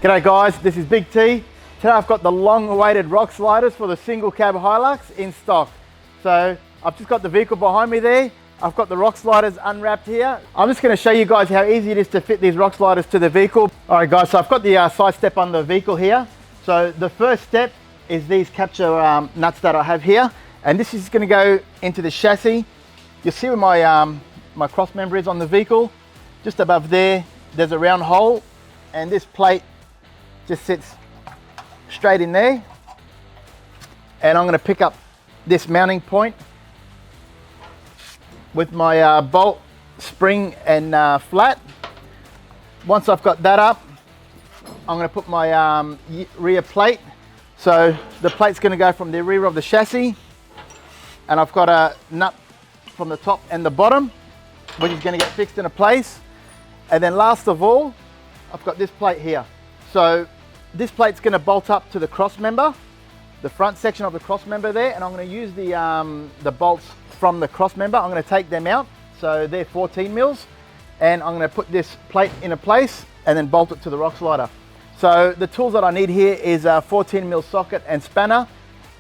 G'day guys, this is Big T. Today I've got the long-awaited Rocksliders for the single cab Hilux in stock. So I've just got the vehicle behind me there. I've got the Rocksliders unwrapped here. I'm just going to show you guys how easy it is to fit these Rocksliders to the vehicle. Alright guys, so I've got the side step on the vehicle here. So the first step is these capture nuts that I have here. And this is going to go into the chassis. You'll see where my cross member is on the vehicle. Just above there, there's a round hole. And this plate just sits straight in there, and I'm going to pick up this mounting point with my bolt, spring and flat. Once I've got that up, I'm going to put my rear plate. So the plate's going to go from the rear of the chassis, and I've got a nut from the top and the bottom, which is going to get fixed into place. And then last of all, I've got this plate here. So this plate's going to bolt up to the cross member, the front section of the cross member there, and I'm going to use the bolts from the cross member. I'm going to take them out, so they're 14 mils, and I'm going to put this plate into place and then bolt it to the Rockslider. So the tools that I need here is a 14 mil socket and spanner,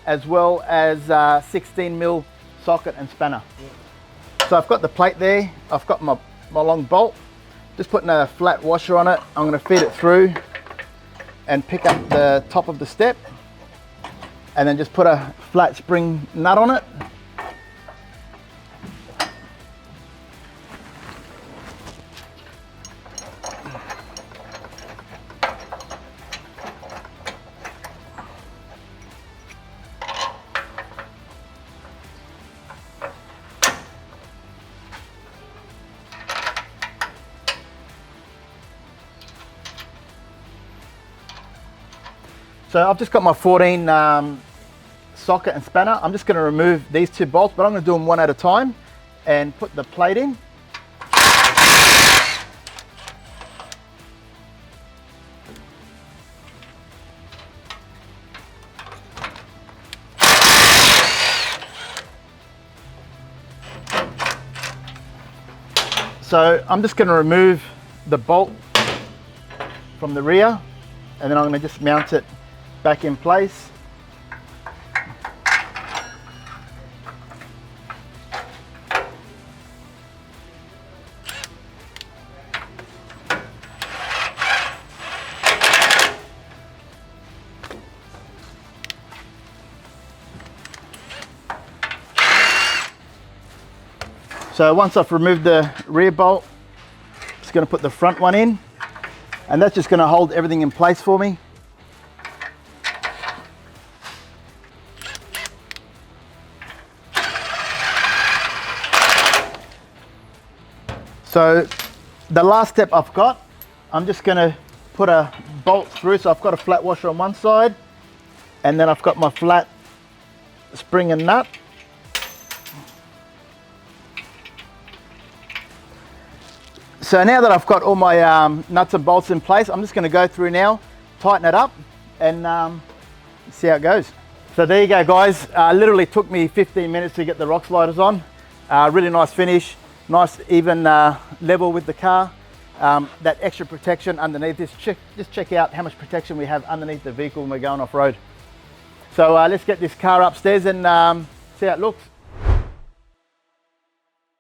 as well as 16 mil socket and spanner. So I've got the plate there, I've got my long bolt, just putting a flat washer on it. I'm going to feed it through and pick up the top of the step, and then just put a flat spring nut on it. So I've just got my 14 socket and spanner. I'm just going to remove these two bolts, but I'm going to do them one at a time and put the plate in. So I'm just going to remove the bolt from the rear, and then I'm going to just mount it back in place. So once I've removed the rear bolt, I'm just going to put the front one in, and that's just going to hold everything in place for me. So the last step I've got, I'm just going to put a bolt through. So I've got a flat washer on one side, and then I've got my flat spring and nut. So now that I've got all my nuts and bolts in place, I'm just going to go through now, tighten it up, and see how it goes. So there you go guys, literally took me 15 minutes to get the Rocksliders on. Really nice finish. Nice even level with the car. That extra protection underneath this. Just check out how much protection we have underneath the vehicle when we're going off road. So let's get this car upstairs and see how it looks.